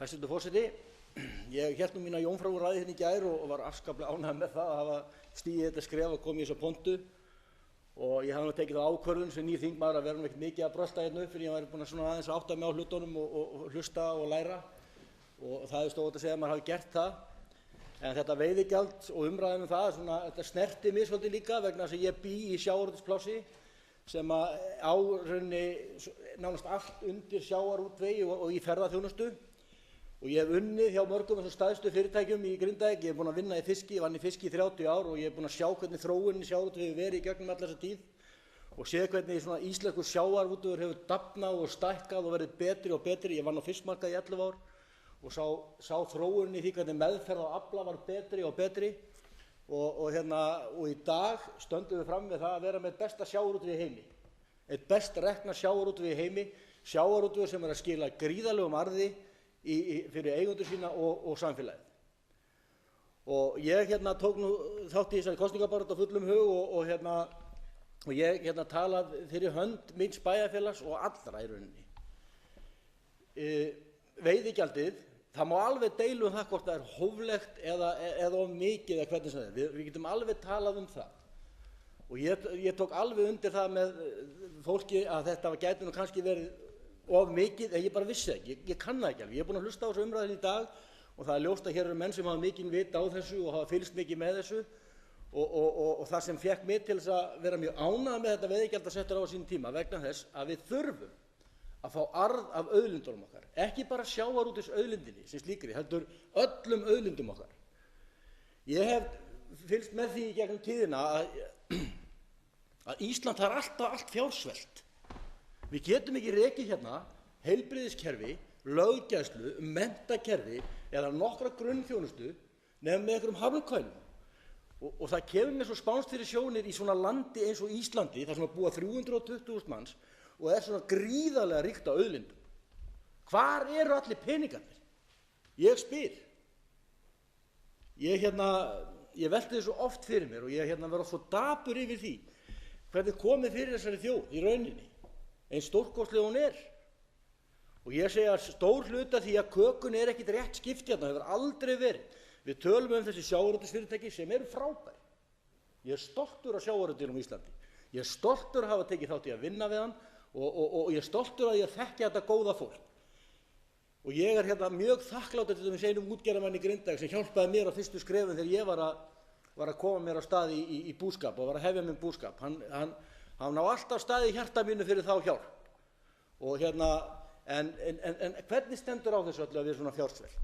Hæstvirtur forseti, ég hélt mína jómfrúrræðu hérna í gær og var afskaplega ánægður með það að hafa stigið þetta skref og komið í þessa pontu og ég hafði tekið þá ákvörðun sem nýr þingmaður að vera ekkert mikið að brölta hérna upp fyrir ég væri búinn að svona aðeins að átta mig á hlutunum og hlusta og læra og það er stórt að segja að maður hafi gert það. En þetta veiðigjald og umræðan það, svona, þetta snerti mig svolítið líka vegna þess að ég bý í sjávarútvegsplássi sem á rauninni nánast allt undir sjávarútvegi og í ferðaþjónustu og ég hef unnið hjá mörgum þessum stærstu fyrirtækjum í Grindavík. Ég hef búinn að vinna í fiski, ég vann í fiski í 30 ár og ég hef búinn að sjá hvernig þróunin í sjávarútvegi hefur verið í gegnum alla þessa tíð og séð hvernig svona íslenskur sjávarútvegur hefur dafnað og stækkað og verið betri og betri. Ég vann á fiskmarkaði í 11 ár og sá þróunin í því hvernig meðferð á afla var betri og betri og í dag stöndum við fram með það að vera með besta sjávarútveg í heimi, eitt best rekna sjávarútveg í heimi, sjávarútvegur sem að skila gríðarlegum arði fyrir eigendur sína og samfélagið. Og ég tók nú þátt í þessari kosningabaráttu á fullum hug og ég talað fyrir hönd míns bæjarfélags og allra í rauninni. Veiðigjaldið, það má alveg deila það hvort það hóflegt eða of mikið eða hvernig sem það er. Við getum alveg talað það. Og ég tók alveg undir það með fólki að þetta gæti nú kannski verið of mikið, en ég bara vissi ekki, ég kann það ekki alveg. Ég er búinn að hlusta á þessu umræðinu í dag og það er ljóst að hér eru menn sem hafa mikinn vit á þessu og hafa fylgst mikið með þessu og það sem fékk mig til þess að vera mjög ánægður með þetta veiðigjald að setja á sínum tíma vegna þess að við þurfum að fá arð af auðlindunum okkar, ekki bara sjávarútvegsauðlindinni sem slíkri, heldur öllum auðlindum okkar. Ég hef fylgst með því í gegnum tíðina að Ísland er alltaf allt fjársvelt. Við getum ekki rekið hérna heilbrigðiskerfi, löggæslu, menntakerfi eða nokkra grunnþjónustu nema með einhverjum hafnarkvælum. Og það kemur mér svo spánst fyrir sjónir í svona landi eins og Íslandi, þar sem búa 320.000 manns og er svona gríðarlega ríkt af auðlindum. Hvar eru allir peningarnir? Ég spyr. Ég velti þessu oft fyrir mér og ég verð svo dapur yfir því hvernig komið fyrir þessari þjóð í rauninni, eins stórkostleg hún er. Og ég segi að stór hluta því að kökunni er ekkit rétt skipt hérna, hefur aldrei verið. Við tölum þessi sjávarútvegsfyrirtæki sem eru frábær. Ég er stoltur af sjávarútveginum á Íslandi. Ég er stoltur að hafa tekið þátt í að vinna við hann og ég er stoltur að ég þekki þetta góða fólk. Og ég er mjög þakklátur til þess einum útgerðarmanni í Grindavík sem hjálpaði mér á fyrstu skrefum þegar ég var að koma mér á stað í búskap og var að hefja minn búskap. Hann á alltaf stað í hjarta mínu fyrir þá hjálp. Og en hvernig stendur á þessu öllu að við erum svona fjársvelt?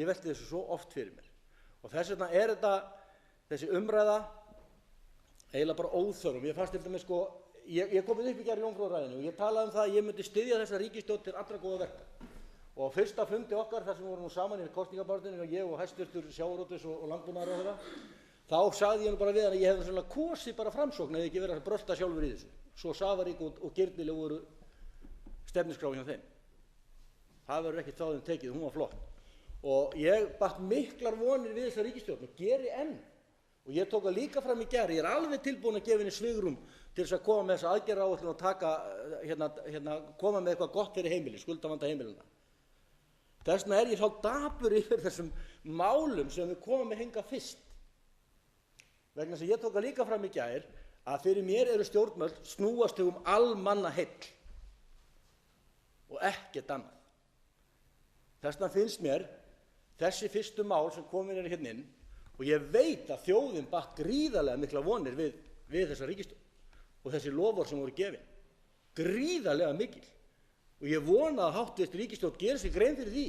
Ég velti þessu svo oft fyrir mér. Og þess vegna er þessi umræða eiginlega bara óþörf. Ég fannst til dæmis ég komið upp í gær í jómfrúrræðinu og ég talaði það að ég myndi styðja þessa ríkisstjórn til allra góða verka. Og á fyrsta fundi okkar, þar sem við vorum nú saman í kosningabaráttunni og ég og hæstvirtur sjávarútvegs- og landbúnaðarráðherra, þá sagði ég nú bara við hann að ég hefði svona kosið bara Framsókn eða ekki verið að brölta sjálfur í þessu. Svo safarík og girnileg voru stefnuskrá hjá þeim. Það verður ekkert frá þeim tekið, hún var flott. Og ég batt miklar vonir við þessa ríkisstjórn og geri enn. Og ég tók það líka fram í gær, ég er alveg tilbúinn að gefa henni svigrúm til þess að koma með þessa aðgerðaáætlun og taka, koma með eitthvað gott fyrir heimili, skuldavanda heimilina. Þess vegna er ég þá dapur yfir þessum málum sem við komum með hingað fyrst. Vegna þess að ég tók það líka fram í gær að fyrir mér eru stjórnvöld snúast almannaheill og ekkert annað. Þess vegna finnst mér þessi fyrstu mál sem komin eru hérna inn og ég veit að þjóðin batt gríðarlega mikla vonir við þessa ríkisstjórn og þessi loforð sem voru gefin. Gríðarlega mikil. Og ég vona að háttvirtur ríkisstjórn geri sér grein fyrir því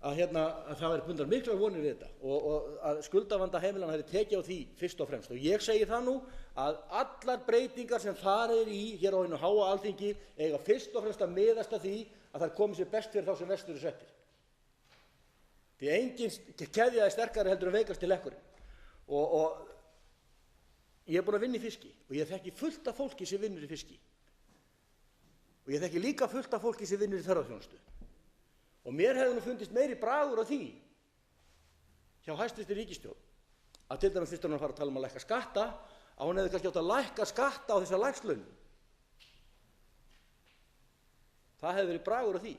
að það væri bundnar miklar vonir við þetta og að skuldavanda heimilanna hefði tekið á því fyrst og fremst. Og ég segi það nú að allar breytingar sem farið er í hér á hinu háa Alþingi eiga fyrst og fremst að miðast að því að þær komi sér best fyrir þá sem vestur eru settir. Því engin keðja er sterkari heldur en veikasti lekkurinn. Og ég er búinn að vinna í fiski og ég þekki fullt af fólki sem vinnur í fiski. Og ég þekki líka fullt af fólki sem vinnur í ferðaþjónustu. Og mér hefði nú fundist meiri bragur á því hjá hæstvirtri ríkisstjórn að til dæmis fyrst hún að fara að tala um að lækka skatta, að hún hefði kannski átt að lækka skatta á þessa lægstu launum. Það hefði verið bragur á því.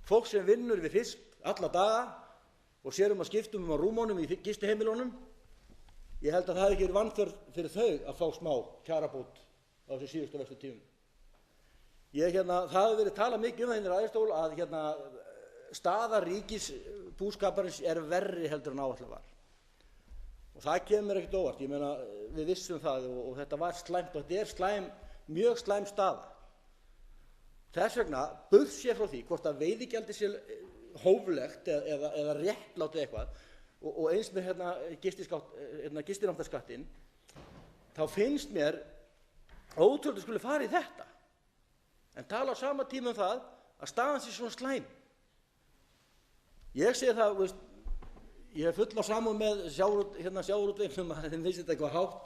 Fólk sem vinnur við fisk alla daga og sér að skiptum á rúmunum í gistiheimilunum, ég held að það hefði ekki verið vanþörf fyrir þau að fá smá kjarabót á þessu síðustu verstu tímum. Það hefði verið talað mikið það í ræðustól að staða ríkisbúskaparins verri heldur en áætlað var. Og það kemur mér ekkert óvart. Ég meina, við vissum það og þetta var slæmt og þetta mjög slæm staða. Þess vegna burtséð frá því hvort að veiðigjaldið sé hóflegt eða réttlátt eitthvað og eins með gistináttaskattinn, þá finnst mér ótrúlegt skuli fara í þetta en tala á sama tíma það að staðan sé svona slæm. Ég segi það, ég er full á samúð með sjávarútveginum að þeim finnst þetta eitthvað hátt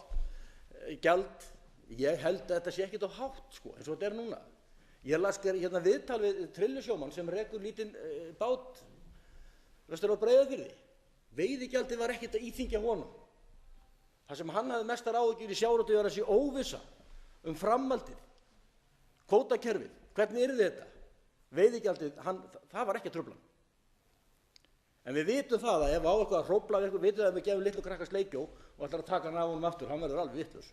gjald. Ég held að þetta sé ekkert of hátt eins og þetta núna. Ég las viðtal við trillusjómann sem rekur lítinn bát vestur á Breiðafirði. Veiðigjaldið var ekkert að íþyngja honum. Það sem hann hafði mestar áhyggjur í sjávarútvegi var þessi óvissa framhaldið, kvótakerfið, hvernig yrði þetta? Veiðigjaldið, það var ekki að trufla. En við vitum það að ef á eitthvað að hrófla við vitum það að við gefum litlu krakka sleikjó og ætlar að taka hann af honum aftur, hann verður alveg vitlaus.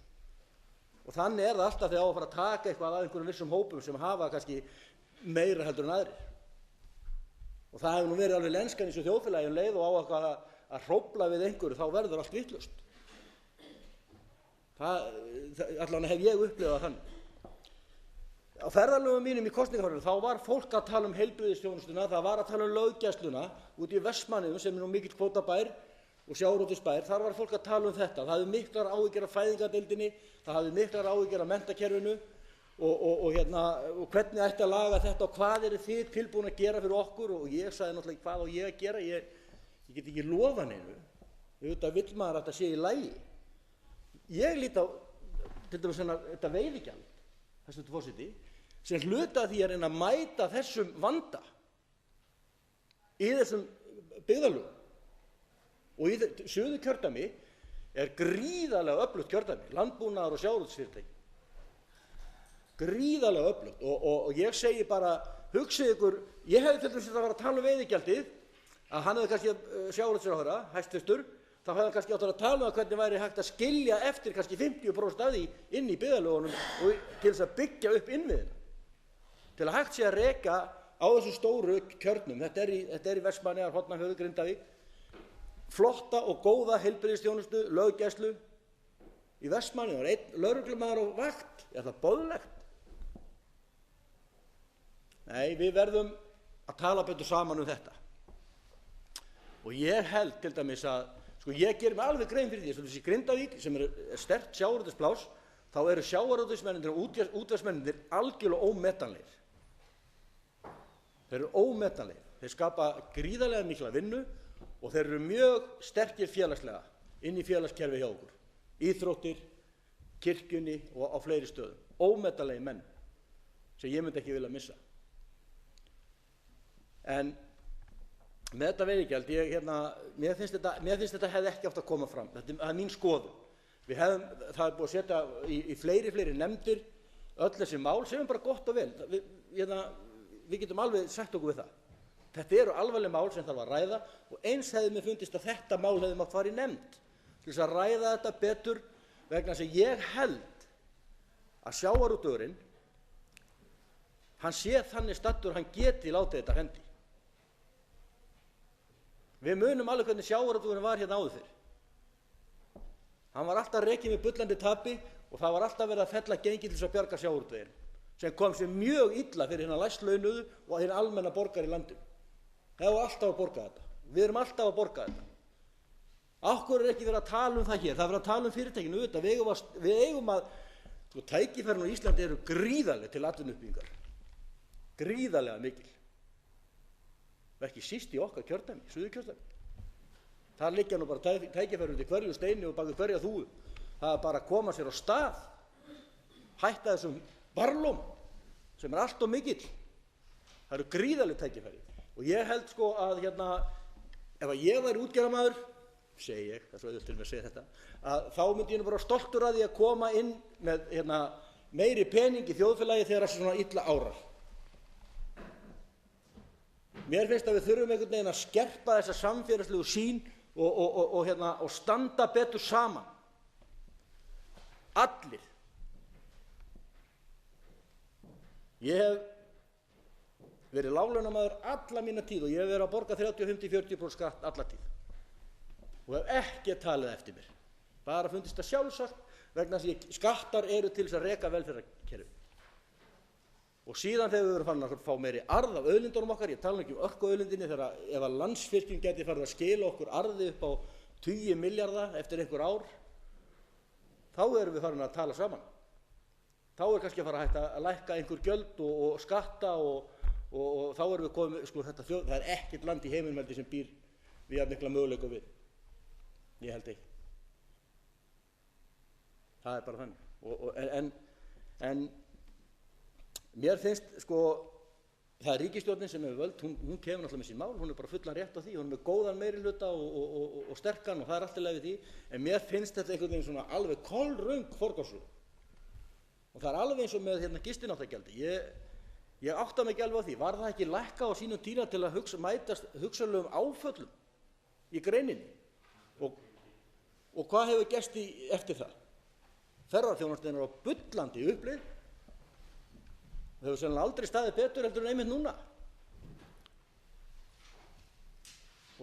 Og þannig það alltaf þegar á að fara að taka eitthvað af einhverjum vissum hópum sem hafa kannski meira heldur en aðrir. Og það hefur nú verið alveg lenskan í þessu þjóðfélagi leið og á eitthvað að hrófla við einhverju, þá verður allt vitlaust. Allavega hef ég upplifað þannig. Á ferðalögum mínum í kosningaferðinni þá var fólk að tala heilbrigðisþjónustuna, það var að tala Löggæsluna úti í Vestmannaeyjum sem nú mikill kvótabær og sjávarútvegsbær. Þar var fólk að tala þetta. Það hafði miklar áhyggjur af fæðingardeildinni, það hafði miklar áhyggjur af menntakerfinu og hvernig ætti að laga þetta og hvað eru þið tilbúin að gera fyrir okkur. Og ég sagði náttúrulega hvað á ég að gera, ég get ekki lofað neinu. Auðvitað vill maður að þetta sé í lagi. Ég lít á til dæmis þetta veiðigjald, hæstvirtur forseti, sem hluta af því að reyna að mæta þessum vanda í þessum byggðarlögum. Og í Suðurkjördæmi gríðarlega öflugt kjördæmi, landbúnaðar og sjávarútvegsfyrirtæki. Gríðarlega öflugt og ég segi bara, hugsið ykkur, ég hefði til dæmis að vera að tala veðigjaldið, að hann hefði kannski sjávarútvegsráðherra, hæstvirtur, þá hefði hann kannski átt að tala hvernig væri hægt að skilja eftir kannski 50% af því inn í byggðarlögunum og til þess að byggja upp innviðina. Til að hægt sé að reka á þessu stóru kjörnum, þetta er í Vestmannaeyjar, Hornafjörður, Grindavík, flotta og góða heilbrigðisþjónustu, löggæslu í Vestmannaeyjum, einn lögreglumaður á vakt, það boðlegt? Nei, við verðum að tala betur saman þetta. Og ég held til dæmis að, ég gerir mig alveg grein fyrir því, þessi Grindavík sem er sterkt sjávarútvegsplás, þá eru sjávarútvegsmennirnir og útvegsmennirnir algjörlega ómetanlegir. Þeir eru ómetanlegir. Þeir skapa gríðarlega mikla vinnu og þeir eru mjög sterkir félagslega inn í félagskerfi hjá okkur. Íþróttir, kirkjunni og á fleiri stöðum. Ómetanlegir menn sem ég myndi ekki vilja missa. En með þetta veiðigjald, mér finnst þetta hefði ekki átt að koma fram. Það er mín skoðun. Það er búið að setja í fleiri nefndir öll þessi mál sem er bara gott og vel. Við getum alveg sagt okkur við það. Þetta eru alvarleg mál sem þarf að ræða og eins hefði mér fundist að þetta mál hefði mátt fara í nefnd til þess að ræða þetta betur vegna þess að ég held að sjávarútvegurinn, hann sé þannig staddur, hann geti látið þetta hendi. Við munum alveg hvernig sjávarútvegurinn var hérna áður fyrr. Hann var alltaf rekinn með bullandi tapi og það var alltaf verið að fella gengi til þess að bjarga sjávarútveginn sem kom sér mjög illa fyrir hina lægstlaunuðu og hina almenna borgara í landinu. Það var alltaf að borga þetta. Við erum alltaf að borga þetta. Af hverju ekki verið að tala um það hér? Það er verið að tala um fyrirtækinu auðvitað. Við eigum að, tækifærin á Íslandi eru gríðarleg til atvinnuuppbyggingar. Gríðarlega mikil. Og ekki síst í okkar kjördæmi, Suðurkjördæmi. Það liggja nú bara tækifæri undir hverju steini og bak við hverja þúfu. Það er bara að koma sér á stað, hætta þessum barlóm sem er allt of mikill. Það eru gríðarleg tækifæri. Og ég held að ef ég væri útgerðarmaður, segi ég, það er svo auðvelt til mig að segja þetta, að þá myndi ég nú bara stoltur að því að koma inn meiri pening í þjóðfélagi þegar svona illa árar. Mér finnst að við þurfum einhvern veginn að skerpa þessa samfélagslegu sýn og standa betur saman. Allir. Ég hef verið láglaunamaður alla mína tíð og ég hef verið að borga 30-50-40% skatt alla tíð og hef ekki talið eftir mér. Bara fundist það sjálfsagt vegna þess að skattar eru til þess að reka velferðarkerfið. Og síðan þegar við erum farin að fá meiri arð af auðlindunum okkar, ég tala ekki orkuauðlindinni, þegar ef að Landsvirkjun gæti farið að skila okkur arði upp á 10 milljarða eftir einhver ár, þá erum við farin að tala saman. Þá kannski að fara hægt að lækka einhver gjöld og skatta og þá erum við komið, það er ekkert land í heiminum sem býr við jafn mikla möguleika við. Ég held ekki. Það er bara þannig. En mér finnst, það er ríkisstjórnin sem hefur völd, hún kemur náttúrulega með sín mál, hún er bara fullan rétt á því, hún er með góðan meirihluta og sterkan og það er allt í lagi við því, en mér finnst þetta einhvern veginn svona alveg kolröng forgangsröðun. Og það er alveg eins og með gistináttagjaldi. Ég átta mig ekki alveg á því, var það ekki lækkað á sínum tíma til að mætast hugsanlegum áföllum í greininni? Og hvað hefur gerst eftir það? Ferðaþjónustan er á bullandi uppleið. Það hefur sennilega aldrei staðið betur heldur en einmitt núna.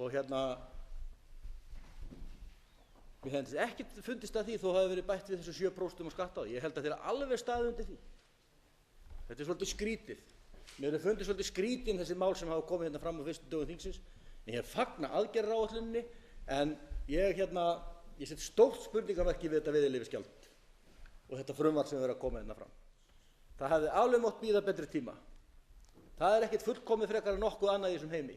Og mér hefði ekki fundist að því þó hafi verið bætt við þessu 7% á skatta á. Ég held að þeir alveg staðið undir því. Þetta er svolítið skrítið. Mér hefur fundist svolítið skrítin þessi mál sem hafa komið fram á fyrstu dögum þingsins. Ég fagna aðgerðaráætluninni en ég set stórt spurningamerki við þetta veiðileyfisgjald og þetta frumvarp sem verið að koma fram. Það hefði alveg mátt bíða betri tíma. Það er ekkert fullkomið frekar en nokkuð annað í þessum heimi.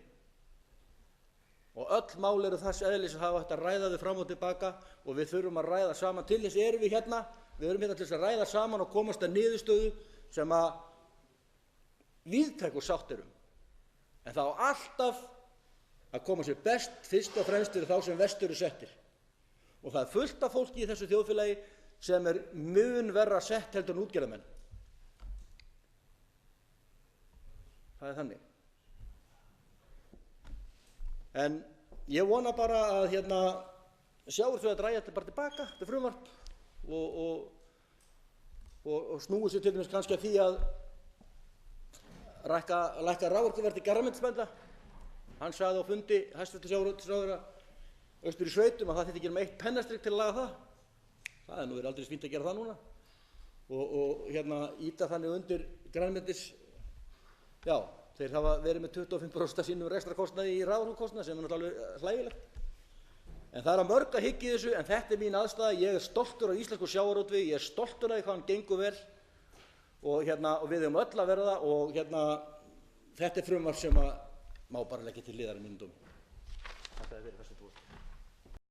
Og öll mál eru þess eðlis að hafa hægt að ræða þau fram og tilbaka og við þurfum að ræða saman. Til þess erum við hérna. Við erum hérna til þess að ræða saman og komast að niðurstöðu sem að víðtækur sátt er um. En það á alltaf að koma sér best fyrst og fremst fyrir þá sem verst eru settir. Og það er fullt af fólki í þessu þjóðfélagi sem er mun verra sett heldur en útgerðarmenn. Það er þannig. En ég vona bara að sjáur þau að dræja þetta bara tilbaka, þetta frumvarp og snúi sér til dæmis kannski að því að lækka raforkuverð til garðyrkjubænda. Hann sagði á fundi hæstvirtur sjávarútvegsráðherra austur í sveitum að það þyrfti ekki nema 1 pennastrik til að laga það. Það er nú verið aldrei fínt að gera það núna. Og ýta þannig undir grænmetis. Já, þeir hafa verið með 25% af sínum rekstrarkostnaði í raforkukostnaði sem er náttúrulega alveg hlægilegt. En það er að mörg að hyggja í þessu, en þetta er mín aðstaða. Ég er stoltur af íslensku sjávarútvegi, ég er stoltur af því hvað hann gengur vel og við höfum öll að verða og þetta er frumvarp sem má bara leggja til hliðar í mínum dómi. Þetta er verið þessu búið.